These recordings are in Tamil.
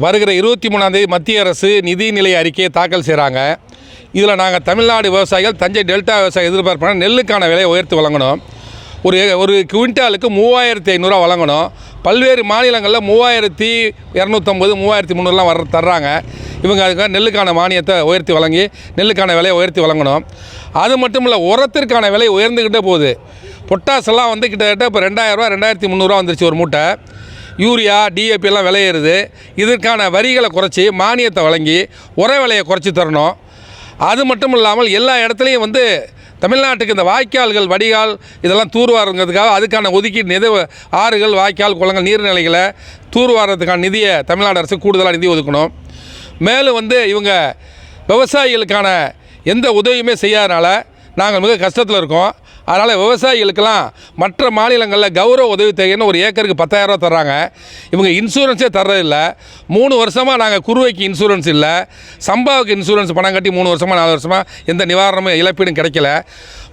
வருகிற 23ஆம் தேதி மத்திய அரசு நிதிநிலை அறிக்கையை தாக்கல் செய்கிறாங்க. இதில் நாங்கள் தமிழ்நாடு விவசாயிகள், தஞ்சை டெல்டா விவசாயிகள் எதிர்பார்ப்போம் நெல்லுக்கான விலையை உயர்த்தி வழங்கணும். ஒரு குவிண்டாலுக்கு 3500 வழங்கணும். பல்வேறு மாநிலங்களில் 3250, 3300 தர்றாங்க. இவங்க அதுக்காக நெல்லுக்கான மானியத்தை உயர்த்தி வழங்கி நெல்லுக்கான விலையை உயர்த்தி வழங்கணும். அது மட்டும் இல்லை, உரத்திற்கான விலை உயர்ந்துக்கிட்டே போகுது. பொட்டாசெல்லாம் வந்து கிட்டத்தட்ட இப்போ 2000, 2300 வந்துருச்சு ஒரு மூட்டை. யூரியா, டிஏபி எல்லாம் விலையேறுது. இதற்கான வரிகளை குறைச்சி மானியத்தை வழங்கி உர விலையை குறைச்சி தரணும். அது மட்டும் இல்லாமல் எல்லா இடத்துலையும் வந்து தமிழ்நாட்டுக்கு இந்த வாய்க்கால்கள், வடிகால் இதெல்லாம் தூர்வாருங்கிறதுக்காக அதுக்கான ஒதுக்கீடு நிதி, ஆறுகள், வாய்க்கால், குளங்கள், நீர்நிலைகளை தூர்வாரத்துக்கான நிதியை தமிழ்நாடு அரசு கூடுதலாக நிதி ஒதுக்கணும். மேலும் வந்து இவங்க விவசாயிகளுக்கான எந்த உதவியுமே செய்யாதனால நாங்கள் மிக கஷ்டத்தில் இருக்கோம். அதனால் விவசாயிகளுக்கெல்லாம் மற்ற மாநிலங்களில் கௌரவ உதவித்தொகைன்னு ஒரு ஏக்கருக்கு 10,000 தர்றாங்க. இவங்க இன்சூரன்ஸே தர்றதில்லை. 3 வருஷமாக நாங்கள் குறுவைக்கு இன்சூரன்ஸ் இல்லை, சம்பாவுக்கு இன்சூரன்ஸ் பணம் கட்டி 3 வருஷமாக 4 வருஷமாக எந்த நிவாரணமும் இழப்பீடும் கிடைக்கல.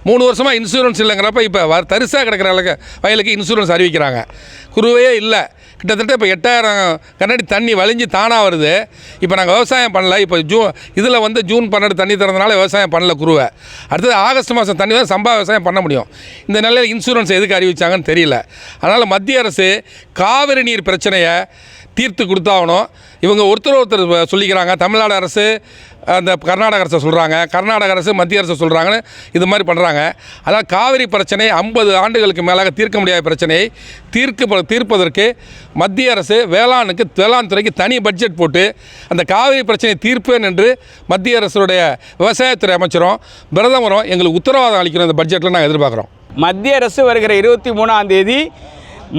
3 வருஷமாக இன்சூரன்ஸ் இல்லைங்கிறப்ப இப்போ தரிசாக கிடக்கிற வயலுக்கு இன்சூரன்ஸ் அறிவிக்கிறாங்க. குறுவையே இல்லை. கிட்டத்தட்ட இப்போ 8000 கண்ணாடி தண்ணி வலிஞ்சு தானாக வருது. இப்போ நாங்கள் விவசாயம் பண்ணல. இப்போ இதில் வந்து ஜூன் 12 தண்ணி திறந்தனால விவசாயம் பண்ணல குறுவை. அடுத்தது ஆகஸ்ட் மாதம் தண்ணி தான் சம்பா விவசாயம் பண்ண முடியும். இந்த நிலையில் இன்சூரன்ஸ் எதுக்கு அறிவித்தாங்கன்னு தெரியல. அதனால் மத்திய அரசு காவிரி நீர் பிரச்சனையை தீர்த்து கொடுத்தாகணும். இவங்க ஒருத்தர் சொல்லிக்கிறாங்க. தமிழ்நாடு அரசு அந்த கர்நாடக அரசை சொல்கிறாங்க, கர்நாடக அரசு மத்திய அரசு சொல்கிறாங்கன்னு இது மாதிரி பண்ணுறாங்க. அதாவது காவிரி பிரச்சனை 50 ஆண்டுகளுக்கு மேலாக தீர்க்க முடியாத பிரச்சனையை தீர்ப்பதற்கு மத்திய அரசு வேளாண் துறைக்கு தனி பட்ஜெட் போட்டு அந்த காவிரி பிரச்சனையை தீர்ப்பேன் என்று மத்திய அரசுடைய விவசாயத்துறை அமைச்சரும் பிரதமரும் எங்களுக்கு உத்தரவாதம் அளிக்கணும். இந்த பட்ஜெட்டில் நாங்கள் எதிர்பார்க்குறோம். மத்திய அரசு வருகிற 23ஆம் தேதி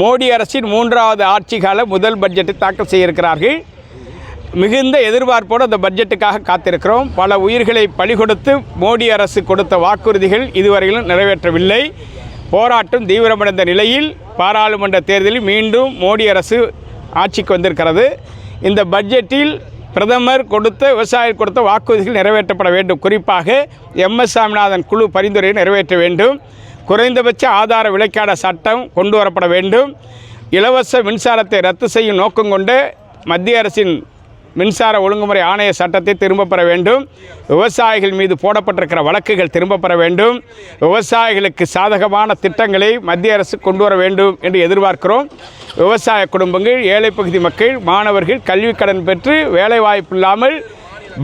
மோடி அரசின் 3வது ஆட்சி கால முதல் பட்ஜெட்டை தாக்கல் செய்திருக்கிறார்கள். மிகுந்த எதிர்பார்ப்போடு அந்த பட்ஜெட்டுக்காக காத்திருக்கிறோம். பல உயிர்களை பலி கொடுத்து மோடி அரசு கொடுத்த வாக்குறுதிகள் இதுவரையிலும் நிறைவேற்றவில்லை. போராட்டம் தீவிரமடைந்த நிலையில் பாராளுமன்ற தேர்தலில் மீண்டும் மோடி அரசு ஆட்சிக்கு வந்திருக்கிறது. இந்த பட்ஜெட்டில் பிரதமர் விவசாயிகள் கொடுத்த வாக்குறுதிகள் நிறைவேற்றப்பட வேண்டும். குறிப்பாக MS சாமிநாதன் குழு பரிந்துரையை நிறைவேற்ற வேண்டும். குறைந்தபட்ச ஆதார விலைக்கான சட்டம் கொண்டு வரப்பட வேண்டும். இலவச மின்சாரத்தை ரத்து செய்யும் நோக்கம் கொண்டு மத்திய அரசின் மின்சார ஒழுங்குமுறை ஆணைய சட்டத்தை திரும்பப் பெற வேண்டும். விவசாயிகள் மீது போடப்பட்டிருக்கிற வழக்குகள் திரும்பப் பெற வேண்டும். விவசாயிகளுக்கு சாதகமான திட்டங்களை மத்திய அரசு கொண்டு வர வேண்டும் என்று எதிர்பார்க்கிறோம். விவசாய குடும்பங்கள், ஏழை பகுதி மக்கள், மாணவர்கள் கல்விக் கடன் பெற்று வேலைவாய்ப்பு இல்லாமல்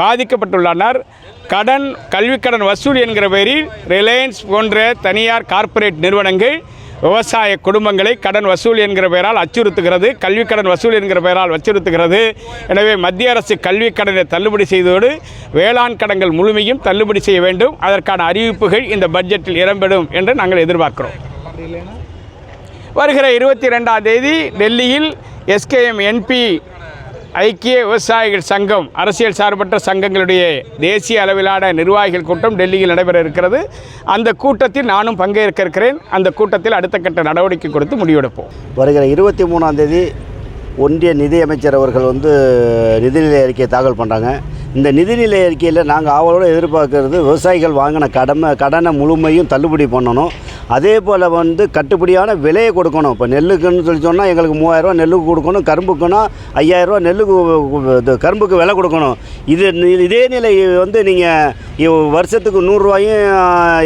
பாதிக்கப்பட்டுள்ளனர். கல்விக்கடன் வசூல் என்கிற பெயரில் ரிலையன்ஸ் போன்ற தனியார் கார்ப்பரேட் நிறுவனங்கள் விவசாய குடும்பங்களை கடன் வசூல் என்கிற பெயரால் அச்சுறுத்துகிறது, கல்விக்கடன் வசூல் என்கிற பெயரால் அச்சுறுத்துகிறது. எனவே மத்திய அரசு கல்விக்கடனை தள்ளுபடி செய்ததோடு வேளாண் கடன்கள் முழுமையும் தள்ளுபடி செய்ய வேண்டும். அதற்கான அறிவிப்புகள் இந்த பட்ஜெட்டில் இடம்பெறும் என்று நாங்கள் எதிர்பார்க்கிறோம். வருகிற 22ஆம் தேதி டெல்லியில் SKM NP ஐக்கிய விவசாயிகள் சங்கம், அரசியல் சார்பற்ற சங்கங்களுடைய தேசிய அளவிலான நிர்வாகிகள் கூட்டம் டெல்லியில் நடைபெற இருக்கிறது. அந்த கூட்டத்தில் நானும் பங்கேற்க இருக்கிறேன். அந்த கூட்டத்தில் அடுத்த கட்ட நடவடிக்கை கொடுத்து முடிவெடுப்போம். வருகிற 23ஆம் தேதி ஒன்றிய நிதியமைச்சர் அவர்கள் நிதிநிலை அறிக்கையை தாக்கல் பண்ணுறாங்க. இந்த நிதிநிலை அறிக்கையில் நாங்கள் ஆவலோடு எதிர்பார்க்கறது விவசாயிகள் வாங்கின கடனை முழுமையும் தள்ளுபடி பண்ணணும். அதே போல் கட்டுப்படியான விலையை கொடுக்கணும். இப்போ நெல்லுக்குன்னு சொல்லி சொன்னால் எங்களுக்கு 3000 நெல்லுக்கு கொடுக்கணும், கரும்புக்குன்னா 5000 நெல்லுக்கு கரும்புக்கு விலை கொடுக்கணும். இதே நிலை நீங்கள் வருஷத்துக்கு 100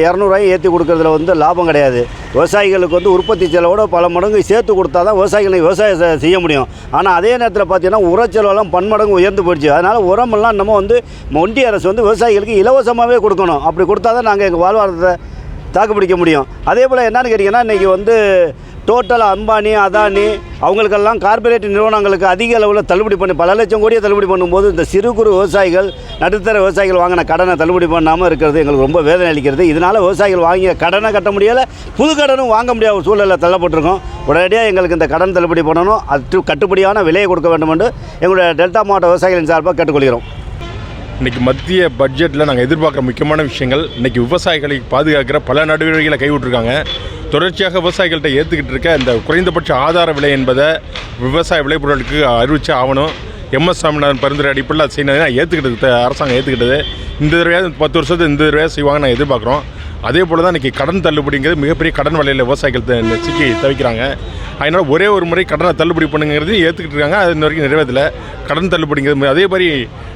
200 ஏற்றி கொடுக்கறதுல லாபம் கிடையாது. விவசாயிகளுக்கு உற்பத்தி செலவோட பல மடங்கு சேர்த்து கொடுத்தா தான் விவசாயம் செய்ய முடியும். ஆனால் அதே நேரத்தில் பார்த்தீங்கன்னா உரச்செலவெல்லாம் பன்மடங்கு உயர்ந்து போயிடுச்சு. அதனால் உரமெல்லாம் நம்ம ஒன்றிய அரசு விவசாயிகளுக்கு இலவசமாகவே கொடுக்கணும். அப்படி கொடுத்தா தான் நாங்கள் எங்கள் வாழ்வாதாரத்தை தாக்குப்பிடிக்க முடியும். அதே போல் என்னென்னு கேட்டிங்கன்னா, இன்றைக்கி டோட்டலாக அம்பானி, அதானி அவங்களுக்கெல்லாம் கார்ப்பரேட் நிறுவனங்களுக்கு அதிக அளவில் தள்ளுபடி பண்ணி பல லட்சம் கோடியை தள்ளுபடி பண்ணும்போது இந்த சிறு குறு விவசாயிகள், நடுத்தர விவசாயிகள் வாங்கின கடனை தள்ளுபடி பண்ணாமல் இருக்கிறது எங்களுக்கு ரொம்ப வேதனை அளிக்கிறது. இதனால் விவசாயிகள் வாங்கிய கடனை கட்ட முடியலை, புது கடனும் வாங்க முடியாத ஒரு சூழலில் தள்ளப்பட்டிருக்கோம். உடனடியாக எங்களுக்கு இந்த கடன் தள்ளுபடி பண்ணணும், அது கட்டுப்படியான விலையை கொடுக்க வேண்டும் என்று எங்களுடைய டெல்டா மாவட்ட விவசாயிகளின் சார்பாக கேட்டுக்கொள்கிறோம். இன்றைக்கி மத்திய பட்ஜெட்டில் நாங்கள் எதிர்பார்க்குற முக்கியமான விஷயங்கள், இன்றைக்கி விவசாயிகளை பாதுகாக்கிற பல நடவடிக்கைகளை கைவிட்டிருக்காங்க. தொடர்ச்சியாக விவசாயிகள்கிட்ட ஏற்றுக்கிட்டு இருக்க இந்த குறைந்தபட்ச ஆதார விலை என்பதை விவசாய விளைபொருட்களுக்கு அறிவிச்சு ஆகணும். MS சாமிநாதன் பரிந்துரை அடிப்படையில் அது செய்யணும். ஏற்றுக்கிட்டது அரசாங்கம் ஏற்றுக்கிட்டது. இந்த தடவையாவது 10 வருஷத்துக்கு இந்த தடவையாக செய்வாங்க நாங்கள் எதிர்பார்க்குறோம். அதே போல் தான் இன்றைக்கி கடன் தள்ளுபடிங்கிறது மிகப்பெரிய கடன் வலையில் விவசாயிகள் சிக்கி தவிக்கிறாங்க. அதனால் ஒரே ஒரு முறை கடனை தள்ளுபடி பண்ணுங்கிறது ஏற்றுக்கிட்டு இருக்காங்க. அது இன்ன வரைக்கும் நிறைவேற்றலை. கடன் தள்ளுபடிங்கிறது அதே மாதிரி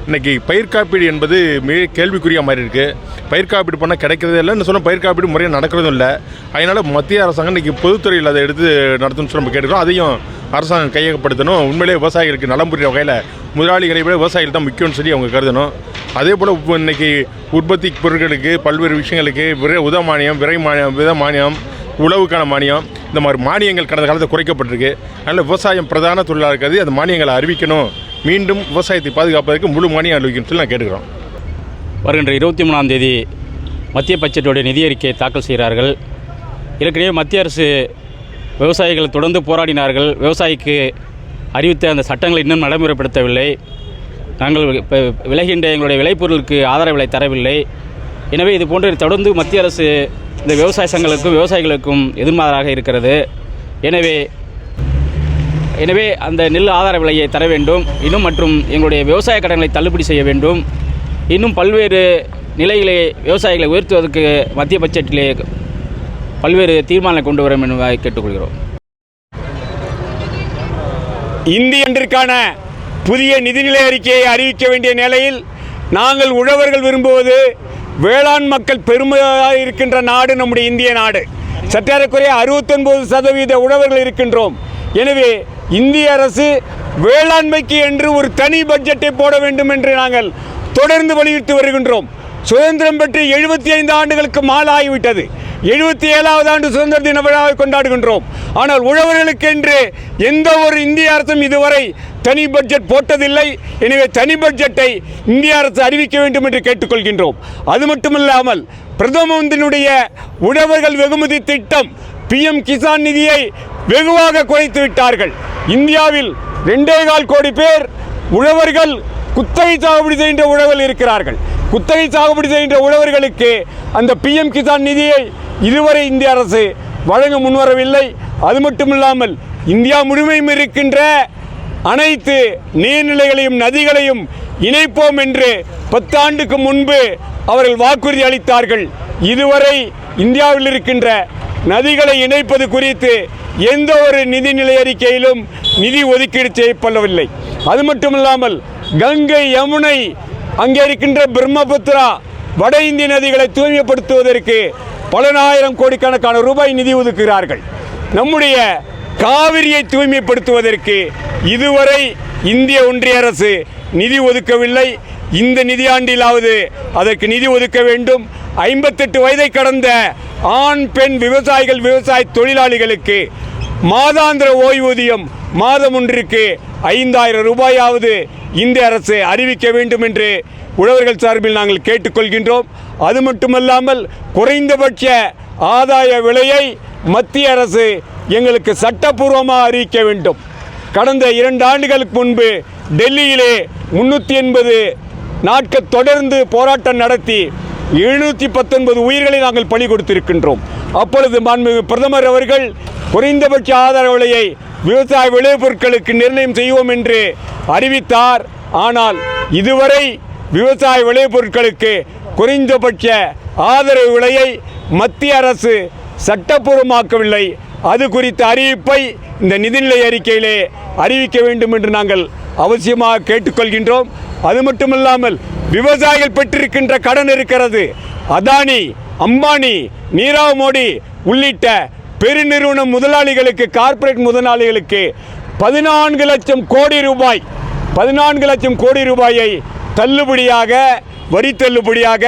இன்றைக்கி பயிர் காப்பீடு என்பது மிக கேள்விக்குறியாக மாதிரி இருக்குது. பயிர் காப்பீடு பண்ணால் கிடைக்கிறதே இல்லை, இன்னும் சொன்னால் பயிர் காப்பீடு முறையாக நடக்கிறதும் இல்லை. அதனால் மத்திய அரசாங்கம் இன்றைக்கி பொதுத்துறையில் அதை எடுத்து நடத்தணும்னு சொல்லி நம்ம கேட்டுக்கிறோம். அதையும் அரசாங்கம் கையகப்படுத்தணும். உண்மையிலே விவசாயிகளுக்கு நலம் புரிகிற வகையில் முதலாளிகளை விட விவசாயிகள் தான் முக்கியம்னு சொல்லி அவங்க கருதணும். அதே போல் இன்றைக்கி உற்பத்தி பொருட்களுக்கு பல்வேறு விஷயங்களுக்கு வித மானியம், வித மானியம், உழவுக்கான மானியம், இந்த மாதிரி மானியங்கள் கடந்த காலத்தில் குறைக்கப்பட்டிருக்கு. அதனால் விவசாயம் பிரதான தொழிலாக இருக்கிறது. அந்த மானியங்களை அறிவிக்கணும். மீண்டும் விவசாயத்தை பாதுகாப்பதற்கு முழு மானியம் அறிவிக்கணும்னு சொல்லி நான் கேட்டுக்கிறோம். வருகின்ற 23ஆம் தேதி மத்திய பட்ஜெட்டோடைய நிதி அறிக்கையை தாக்கல் செய்கிறார்கள். ஏற்கனவே மத்திய அரசு விவசாயிகள் தொடர்ந்து போராடினார்கள். விவசாயிக்கு அறிவித்த அந்த சட்டங்களை இன்னும் நடைமுறைப்படுத்தவில்லை. நாங்கள் இப்போ விளைகின்ற எங்களுடைய விளைபொருளுக்கு ஆதார விலை தரவில்லை. எனவே இது போன்று தொடர்ந்து மத்திய அரசு இந்த விவசாய சங்கங்களுக்கும் விவசாயிகளுக்கும் எதிர்மாறாக இருக்கிறது. எனவே அந்த நெல் ஆதார விலையை தர வேண்டும். இன்னும் மற்றும் எங்களுடைய விவசாய கடன்களை தள்ளுபடி செய்ய வேண்டும். இன்னும் பல்வேறு நிலைகளை விவசாயிகளை உயர்த்துவதற்கு மத்திய பட்ஜெட்டிலே பல்வேறு தீர்மானங்களை கொண்டு வரும் என்பதை கேட்டுக்கொள்கிறோம். இந்தியாண்டிற்கான புதிய நிதிநிலை அறிக்கையை அறிவிக்க வேண்டிய நிலையில் நாங்கள் உழவர்கள் விரும்புவது வேளாண் மக்கள் பெருமையாக இருக்கின்ற நாடு நம்முடைய இந்திய நாடு. சற்றேறக்குறைய 69% உழவர்கள் இருக்கின்றோம். எனவே இந்திய அரசு வேளாண்மைக்கு என்று ஒரு தனி பட்ஜெட்டை போட வேண்டும் என்று நாங்கள் தொடர்ந்து வலியுறுத்தி வருகின்றோம். சுதந்திரம் பெற்று 75 ஆண்டுகளுக்கு மாலாகிவிட்டது. 77வது ஆண்டு சுதந்திர தின விழாவை கொண்டாடுகின்றோம். ஆனால் உழவர்களுக்கென்று எந்த ஒரு இந்திய அரசும் இதுவரை தனி பட்ஜெட் போட்டதில்லை. எனவே தனி பட்ஜெட்டை இந்திய அரசு அறிவிக்க வேண்டும் என்று கேட்டுக்கொள்கின்றோம். அது மட்டுமில்லாமல் பிரதம மந்திரியுடைய உழவர்கள் வெகுமதி திட்டம் PM கிசான் நிதியை வெகுவாக குறைத்து விட்டார்கள். இந்தியாவில் 2.25 கோடி பேர் உழவர்கள் குத்தகை சாகுபடி செய்கின்ற உழவர்கள் இருக்கிறார்கள். குத்தகை சாகுபடி செய்கின்ற உழவர்களுக்கு அந்த PM கிசான் நிதியை இதுவரை இந்திய அரசு வழங்க முன்வரவில்லை. அது மட்டுமில்லாமல் இந்தியா முழுமையும் இருக்கின்ற அனைத்து நீர்நிலைகளையும் நதிகளையும் இணைப்போம் என்று 10 ஆண்டுக்கு முன்பு அவர்கள் வாக்குறுதி அளித்தார்கள். இதுவரை இந்தியாவில் இருக்கின்ற நதிகளை இணைப்பது குறித்து எந்த ஒரு நிதிநிலை அறிக்கையிலும் நிதி ஒதுக்கீடு செய்யப்படவில்லை. அது மட்டுமில்லாமல் கங்கை, யமுனை, அங்கே இருக்கின்ற பிரம்மபுத்திரா, வட இந்திய நதிகளை தூய்மைப்படுத்துவதற்கு பல ஆயிரம் கோடிக்கணக்கான ரூபாய் நிதி ஒதுக்குகிறார்கள். நம்முடைய காவிரியை தூய்மைப்படுத்துவதற்கு இதுவரை இந்திய ஒன்றிய அரசு நிதி ஒதுக்கவில்லை. இந்த நிதியாண்டிலாவது அதற்கு நிதி ஒதுக்க வேண்டும். 58 வயதை கடந்த ஆண் பெண் விவசாயிகள், விவசாய தொழிலாளிகளுக்கு மாதாந்திர ஓய்வூதியம் மாதம் ஒன்றிற்கு 5000 ரூபாயாவது இந்திய அரசு அறிவிக்க வேண்டும் என்று உழவர்கள் சார்பில் நாங்கள் கேட்டுக்கொள்கின்றோம். அது மட்டுமல்லாமல் குறைந்தபட்ச ஆதாய விலையை மத்திய அரசு எங்களுக்கு சட்டப்பூர்வமாக அறிவிக்க வேண்டும். கடந்த 2 ஆண்டுகளுக்கு முன்பு டெல்லியிலே 380 நாட்கள் தொடர்ந்து போராட்டம் நடத்தி 719 உயிர்களை நாங்கள் பலி கொடுத்திருக்கின்றோம். அப்பொழுது மாண்புமிகு பிரதமர் அவர்கள் குறைந்தபட்ச ஆதார விலையை விவசாய விளைபொருட்களுக்கு நிர்ணயம் செய்வோம் என்று அறிவித்தார். ஆனால் இதுவரை விவசாய விளைபொருட்களுக்கு குறைந்தபட்ச ஆதரவு விலையை மத்திய அரசு சட்டப்பூர்வமாக்கவில்லை. அது குறித்த அறிவிப்பை இந்த நிதிநிலை அறிக்கையிலே அறிவிக்க வேண்டும் என்று நாங்கள் அவசியமாக கேட்டுக்கொள்கின்றோம். அது மட்டுமல்லாமல் விவசாயிகள் பெற்றிருக்கின்ற கடன் இருக்கிறது. அதானி, அம்பானி, நீரவ் மோடி உள்ளிட்ட பெருநிறுவன முதலாளிகளுக்கு, கார்ப்பரேட் முதலாளிகளுக்கு 14 லட்சம் கோடி ரூபாயை தள்ளுபடியாக, வரி தள்ளுபடியாக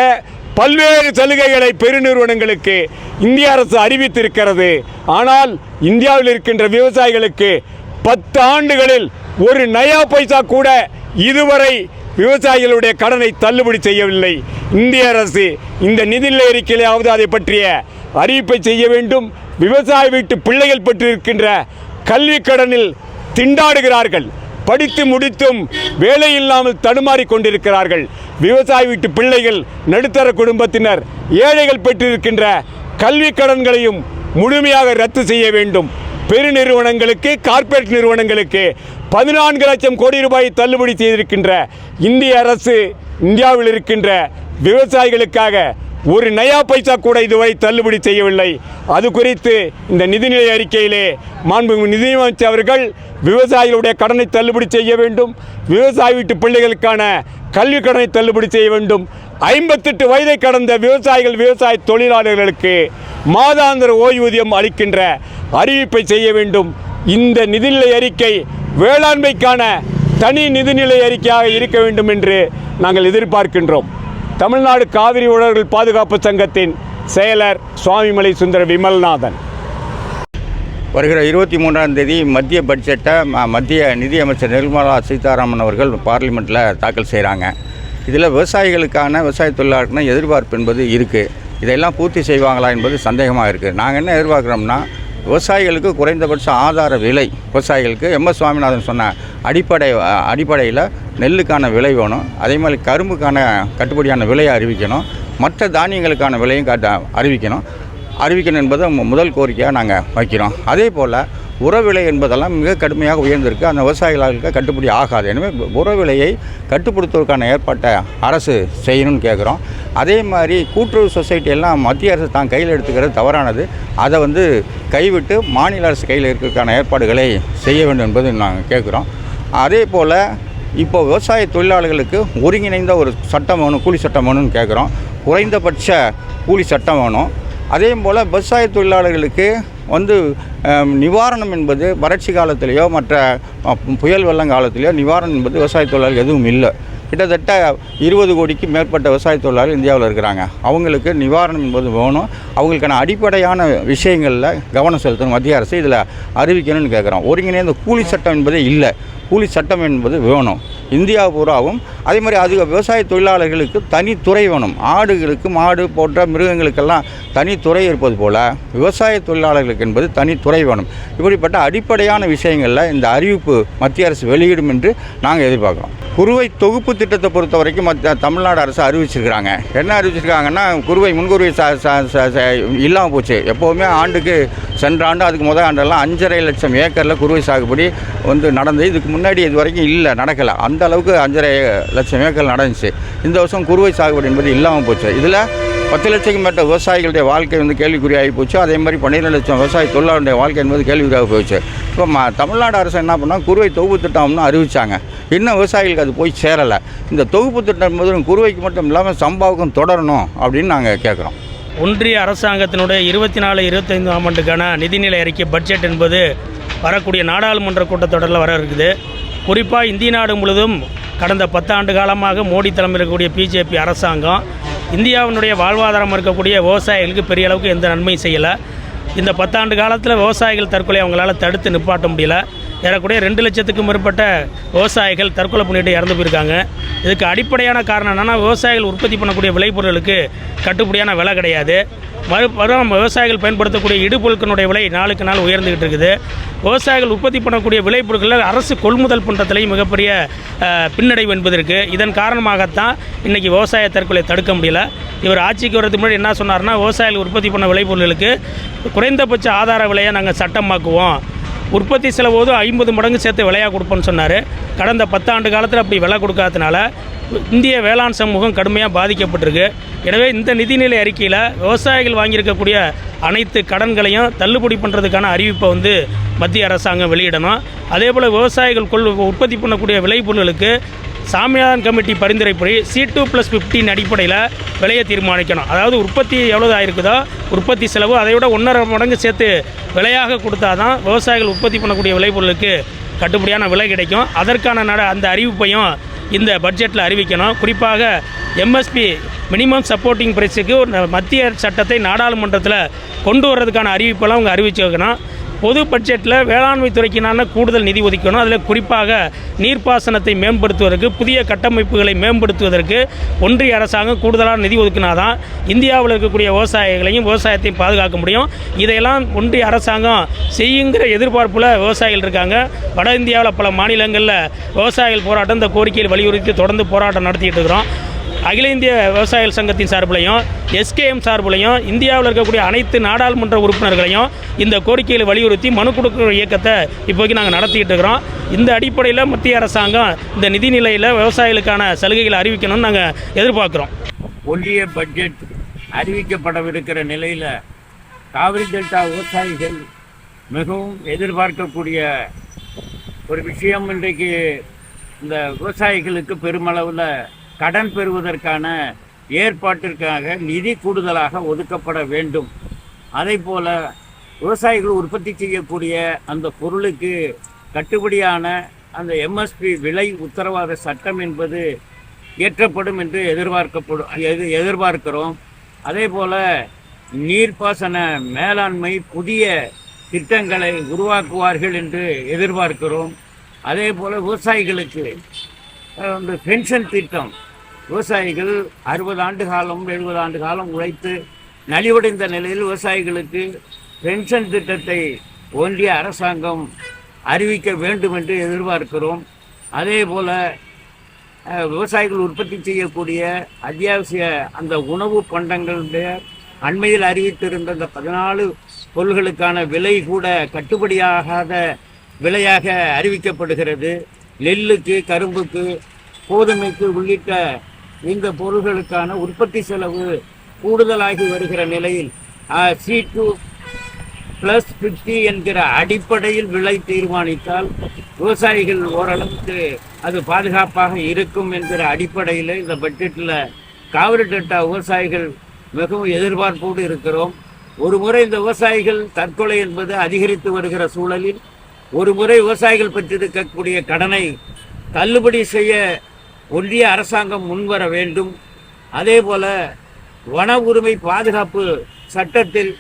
பல்வேறு சலுகைகளை பெருநிறுவனங்களுக்கு இந்திய அரசு அறிவித்திருக்கிறது. ஆனால் இந்தியாவில் இருக்கின்ற விவசாயிகளுக்கு 10 ஆண்டுகளில் ஒரு நயா பைசா கூட இதுவரை விவசாயிகளுடைய கடனை தள்ளுபடி செய்யவில்லை. இந்திய அரசு இந்த நிதிநிலை அறிக்கையிலாவது அதை பற்றிய அறிவிப்பை செய்ய வேண்டும். விவசாய வீட்டு பிள்ளைகள் பெற்றிருக்கின்ற கல்வி கடனில் திண்டாடுகிறார்கள். படித்து முடித்தும் வேலை இல்லாமல் தடுமாறி கொண்டிருக்கிறார்கள். விவசாய வீட்டு பிள்ளைகள், நடுத்தர குடும்பத்தினர், ஏழைகள் பெற்றிருக்கின்ற கல்வி கடன்களையும் முழுமையாக ரத்து செய்ய வேண்டும். பெருநிறுவனங்களுக்கு, கார்ப்பரேட் நிறுவனங்களுக்கு 14 லட்சம் கோடி ரூபாயை தள்ளுபடி செய்திருக்கின்ற இந்திய அரசு இந்தியாவில் இருக்கின்ற விவசாயிகளுக்காக ஒரு நயா பைசா கூட இதுவரை தள்ளுபடி செய்யவில்லை. அது குறித்து இந்த நிதிநிலை அறிக்கையிலே மாண்புமிகு நிதியமைச்சர் அவர்கள் விவசாயிகளுடைய கடனை தள்ளுபடி செய்ய வேண்டும், விவசாய வீட்டு பிள்ளைகளுக்கான கல்வி கடனை தள்ளுபடி செய்ய வேண்டும், 58 வயதை கடந்த விவசாய தொழிலாளர்களுக்கு மாதாந்திர ஓய்வூதியம் அளிக்கின்ற அறிவிப்பை செய்ய வேண்டும். இந்த நிதிநிலை அறிக்கை வேளாண்மைக்கான தனி நிதிநிலை அறிக்கையாக இருக்க வேண்டும் என்று நாங்கள் எதிர்பார்க்கின்றோம். தமிழ்நாடு காவிரி உழவர்கள் பாதுகாப்பு சங்கத்தின் செயலர் சுவாமிமலை சுந்தர விமல்நாதன். வருகிற 23ஆம் தேதி மத்திய பட்ஜெட்டை மத்திய நிதியமைச்சர் நிர்மலா சீதாராமன் அவர்கள் பார்லிமெண்ட்டில் தாக்கல் செய்கிறாங்க. இதில் விவசாய தொழிலாளர்களுக்கான எதிர்பார்ப்பு என்பது இருக்குது. இதையெல்லாம் பூர்த்தி செய்வாங்களா என்பது சந்தேகமாக இருக்குது. நாங்கள் என்ன எதிர்பார்க்குறோம்னா, விவசாயிகளுக்கு குறைந்தபட்ச ஆதார விலை, விவசாயிகளுக்கு MS சுவாமிநாதன் சொன்ன அடிப்படையில் நெல்லுக்கான விலை வேணும். அதே மாதிரி கரும்புக்கான கட்டுப்படியான விலையை அறிவிக்கணும், மற்ற தானியங்களுக்கான விலையும் அறிவிக்கணும் என்பதை முதல் கோரிக்கையாக நாங்கள் வைக்கிறோம். அதே போல் உரவிலை என்பதெல்லாம் மிக கடுமையாக உயர்ந்திருக்கு. அந்த விவசாயிகளுக்கு கட்டுப்படி ஆகாது. எனவே உரவிலையை கட்டுப்படுத்துவதற்கான ஏற்பாட்டை அரசு செய்யணும்னு கேட்குறோம். அதே மாதிரி கூட்டுறவு சொசைட்டியெல்லாம் மத்திய அரசு தான் கையில் எடுத்துக்கிறது தவறானது. அதை கைவிட்டு மாநில அரசு கையில் இருக்கிறதுக்கான ஏற்பாடுகளை செய்ய வேண்டும் என்பது நாங்கள் கேட்குறோம். அதே போல் இப்போ விவசாய தொழிலாளர்களுக்கு ஒருங்கிணைந்த ஒரு சட்டம் வேணும், கூலி சட்டம் வேணும்னு கேட்குறோம். குறைந்தபட்ச கூலி சட்டம் வேணும். அதே போல் விவசாய தொழிலாளர்களுக்கு நிவாரணம் என்பது வறட்சி காலத்திலேயோ மற்ற புயல் வெள்ளம் காலத்திலேயோ நிவாரணம் என்பது விவசாய தொழிலாளர்கள் எதுவும் இல்லை. கிட்டத்தட்ட 20 கோடிக்கு மேற்பட்ட விவசாய தொழிலாளர்கள் இந்தியாவில் இருக்கிறாங்க. அவங்களுக்கு நிவாரணம் என்பது வேணும். அவங்களுக்கான அடிப்படையான விஷயங்களில் கவனம் செலுத்தணும் மத்திய அரசு. இதில் அறிவிக்கணும்னு கேட்குறோம். ஒருங்கிணைந்த கூலி சட்டம் என்பதே இல்லை. கூலி சட்டம் என்பது வேணும் இந்தியா பூராவும். அதே மாதிரி அது விவசாய தொழிலாளர்களுக்கு தனித்துறை வேணும். ஆடுகளுக்கு, மாடு போன்ற மிருகங்களுக்கெல்லாம் தனித்துறை இருப்பது போல் விவசாய தொழிலாளர்களுக்கு என்பது தனித்துறை வேணும். இப்படிப்பட்ட அடிப்படையான விஷயங்களில் இந்த அறிவிப்பு மத்திய அரசு வெளியிடும் என்று நாங்கள் எதிர்பார்க்குறோம். குறுவை தொகுப்பு திட்டத்தை பொறுத்த வரைக்கும் தமிழ்நாடு அரசு அறிவிச்சிருக்கிறாங்க. என்ன அறிவிச்சிருக்காங்கன்னா, குறுவை முன்குறுவை இல்லாமல் போச்சு. எப்போவுமே ஆண்டுக்கு சென்ற ஆண்டு அதுக்கு முதல் ஆண்டெல்லாம் 5.5 லட்சம் ஏக்கரில் குறுவை சாகுபடி நடந்தது. இதுக்கு முன்னாடி இது வரைக்கும் இல்லை, நடக்கலை. அந்த அளவுக்கு 5.5 லட்சம் ஏக்கர் நடந்துச்சு. இந்த வருஷம் குறுவை சாகுபடி என்பது இல்லாமல் போச்சு. இதில் 10 லட்சத்துக்கு மேற்பட்ட விவசாயிகளுடைய வாழ்க்கை கேள்விக்குறியாகி போச்சு. அதே மாதிரி 12 லட்சம் விவசாய தொழிலாளருடைய வாழ்க்கை என்பது கேள்விக்குறியாக போச்சு. இப்போ தமிழ்நாடு அரசு என்ன பண்ணால், குறுவை தொகுப்பு திட்டம்னு அறிவித்தாங்க. இன்னும் விவசாயிகளுக்கு அது போய் சேரலை. இந்த தொகுப்பு திட்டம் என்பது குறுவைக்கு மட்டும் இல்லாமல் சம்பாவுக்கும் தொடரணும் அப்படின்னு நாங்கள் கேட்குறோம். ஒன்றிய அரசாங்கத்தினுடைய 24-25ஆம் ஆண்டுக்கான நிதிநிலை அறிக்கை பட்ஜெட் என்பது வரக்கூடிய நாடாளுமன்ற கூட்டத்தொடரில் வர இருக்குது. குறிப்பாக இந்திய நாடு முழுவதும் கடந்த 10 ஆண்டு காலமாக மோடி தலைமையில் இருக்கக்கூடிய பிஜேபி அரசாங்கம் இந்தியாவினுடைய வாழ்வாதாரம் இருக்கக்கூடிய விவசாயிகளுக்கு பெரிய அளவுக்கு எந்த நன்மையும் செய்யலை. இந்த 10 ஆண்டு காலத்தில் விவசாயிகள் தற்கொலை அவங்களால தடுத்து நிப்பாட்ட முடியல. ஏறக்கூடிய 2 லட்சத்துக்கும் மேற்பட்ட விவசாயிகள் தற்கொலை பண்ணிட்டு இறந்து போயிருக்காங்க. இதுக்கு அடிப்படையான காரணம் என்னென்னா, விவசாயிகள் உற்பத்தி பண்ணக்கூடிய விளைபொருளுக்கு கட்டுப்படியான விலை கிடையாது. மறுபுறம் விவசாயிகள் பயன்படுத்தக்கூடிய இடுபொருட்களுடைய விலை நாளுக்கு நாள் உயர்ந்துக்கிட்டு இருக்குது. விவசாயிகள் உற்பத்தி பண்ணக்கூடிய விளைபொருட்களில் அரசு கொள்முதல் பண்ணுறதுலையும் மிகப்பெரிய பின்னடைவு என்பது இருக்குது. இதன் காரணமாகத்தான் இன்றைக்கி விவசாய தற்கொலை தடுக்க முடியல. இவர் ஆட்சிக்கு வரதுக்கு முன்னாடி என்ன சொன்னார்னா, விவசாயிகள் உற்பத்தி பண்ண விளைபொருளுக்கு குறைந்தபட்ச ஆதார விலையை நாங்கள் சட்டமாக்குவோம், உற்பத்தி செலவோது 50 மடங்கு சேர்த்து விலையாக கொடுப்போன்னு சொன்னார். கடந்த 10 ஆண்டு காலத்தில் அப்படி விலை கொடுக்காதனால இந்திய வேளாண் சமூகம் கடுமையாக பாதிக்கப்பட்டிருக்கு. எனவே இந்த நிதிநிலை அறிக்கையில் விவசாயிகள் வாங்கியிருக்கக்கூடிய அனைத்து கடன்களையும் தள்ளுபடி பண்ணுறதுக்கான அறிவிப்பை மத்திய அரசாங்கம் வெளியிடணும். அதே போல் விவசாயிகள் உற்பத்தி பண்ணக்கூடிய விளைபொருளுக்கு சாமியான் கமிட்டி பரிந்துரைப்படி C2+15 அடிப்படையில் விலையை தீர்மானிக்கணும். அதாவது உற்பத்தி எவ்வளோ ஆயிருக்குதோ உற்பத்தி செலவு அதை விட 1.5 மடங்கு சேர்த்து விலையாக கொடுத்தா தான் விவசாயிகள் உற்பத்தி பண்ணக்கூடிய விளைபொருளுக்கு கட்டுப்படியான விலை கிடைக்கும். அதற்கான அந்த அறிவிப்பையும் இந்த பட்ஜெட்டில் அறிவிக்கணும். குறிப்பாக MSP மினிமம் சப்போர்ட்டிங் ப்ரைஸுக்கு மத்திய சட்டத்தை நாடாளுமன்றத்தில் கொண்டு வர்றதுக்கான அறிவிப்பெல்லாம் அவங்க அறிவிச்சு வைக்கணும். பொது பட்ஜெட்டில் வேளாண்மை துறைக்கினான கூடுதல் நிதி ஒதுக்கணும். அதில் குறிப்பாக நீர்ப்பாசனத்தை மேம்படுத்துவதற்கு, புதிய கட்டமைப்புகளை மேம்படுத்துவதற்கு ஒன்றிய அரசாங்கம் கூடுதலான நிதி ஒதுக்கினாதான் இந்தியாவில் இருக்கக்கூடிய விவசாயிகளையும் விவசாயத்தையும் பாதுகாக்க முடியும். இதையெல்லாம் ஒன்றிய அரசாங்கம் செய்யுங்கிற எதிர்பார்ப்பில் விவசாயிகள் இருக்காங்க. வட இந்தியாவில் பல மாநிலங்களில் விவசாயிகள் போராட்டம் இந்த கோரிக்கையில் வலியுறுத்தி தொடர்ந்து போராட்டம் நடத்திக்கிட்டு இருக்கிறோம். அகில இந்திய விவசாயிகள் சங்கத்தின் சார்பிலையும் SKM சார்பிலையும் இந்தியாவில் இருக்கக்கூடிய அனைத்து நாடாளுமன்ற உறுப்பினர்களையும் இந்த கோரிக்கைகளை வலியுறுத்தி மனு கொடுக்கிற இயக்கத்தை இப்போதைக்கு நாங்கள் நடத்திக்கிட்டு இருக்கிறோம். இந்த அடிப்படையில் மத்திய அரசாங்கம் இந்த நிதிநிலையில் விவசாயிகளுக்கான சலுகைகளை அறிவிக்கணும்னு நாங்கள் எதிர்பார்க்குறோம். ஒன்றிய பட்ஜெட் அறிவிக்கப்படவிருக்கிற நிலையில் காவிரி டெல்டா விவசாயிகள் மிகவும் எதிர்பார்க்கக்கூடிய ஒரு விஷயம். இன்றைக்கு இந்த விவசாயிகளுக்கு பெருமளவில் கடன் பெறுவதற்கான ஏற்பாட்டிற்காக நிதி கூடுதலாக ஒதுக்கப்பட வேண்டும். அதே போல் விவசாயிகள் உற்பத்தி செய்யக்கூடிய அந்த பொருளுக்கு கட்டுப்படியான அந்த எம்எஸ்பி விலை உத்தரவாத சட்டம் என்பது இயற்றப்படும் என்று எதிர்பார்க்கிறோம். அதே போல் நீர்ப்பாசன மேலாண்மை புதிய திட்டங்களை உருவாக்குவார்கள் என்று எதிர்பார்க்கிறோம். அதே போல் விவசாயிகளுக்கு இந்த பென்ஷன் திட்டம், விவசாயிகள் 60 ஆண்டு காலம் 70 ஆண்டு காலம் உழைத்து நலிவடைந்த நிலையில் விவசாயிகளுக்கு பென்ஷன் திட்டத்தை ஒன்றிய அரசாங்கம் அறிவிக்க வேண்டும் என்று எதிர்பார்க்கிறோம். அதே போல் விவசாயிகள் உற்பத்தி செய்யக்கூடிய அத்தியாவசிய அந்த உணவு பண்டங்களுடைய அண்மையில் அறிவித்திருந்த அந்த 14 பொருள்களுக்கான விலை கூட கட்டுப்படியாகாத விலையாக அறிவிக்கப்படுகிறது. நெல்லுக்கு, கரும்புக்கு, கோதுமைக்கு உள்ளிட்ட இந்த பொருள்களுக்கான உற்பத்தி செலவு கூடுதலாகி வருகிற நிலையில் C2+50 என்கிற அடிப்படையில் விலை தீர்மானித்தால் விவசாயிகள் ஓரளவுக்கு அது பாதுகாப்பாக இருக்கும் என்கிற அடிப்படையில் இந்த பட்ஜெட்டில் காவிரி டெல்டா விவசாயிகள் மிகவும் எதிர்பார்ப்போடு இருக்கிறோம். ஒரு முறை இந்த விவசாயிகள் தற்கொலை என்பது அதிகரித்து வருகிற சூழலில் ஒரு முறை விவசாயிகள் பெற்றிருக்கக்கூடிய கடனை தள்ளுபடி செய்ய ஒன்றிய அரசாங்கம் முன்வர வேண்டும். அதே போல வன உரிமை பாதுகாப்பு சட்டத்தில்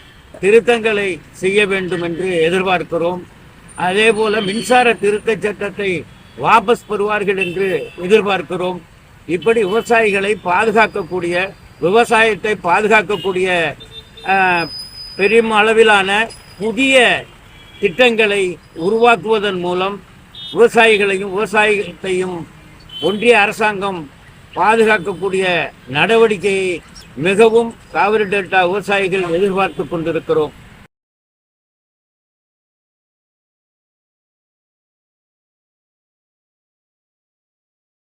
திருத்தங்களை செய்ய வேண்டும் என்று எதிர்பார்க்கிறோம். அதே போல மின்சார திருத்த சட்டத்தை வாபஸ் பெறுவார்கள் என்று எதிர்பார்க்கிறோம். இப்படி விவசாயிகளை பாதுகாக்கக்கூடிய, விவசாயத்தை பாதுகாக்கக்கூடிய பெரும் அளவிலான புதிய திட்டங்களை உருவாக்குவதன் மூலம் விவசாயத்தையும் ஒன்றிய அரசாங்கம் பாதுகாக்கக்கூடிய நடவடிக்கையை மிகவும் காவிரி டெல்டா விவசாயிகள் எதிர்பார்த்து கொண்டிருக்கிறோம்.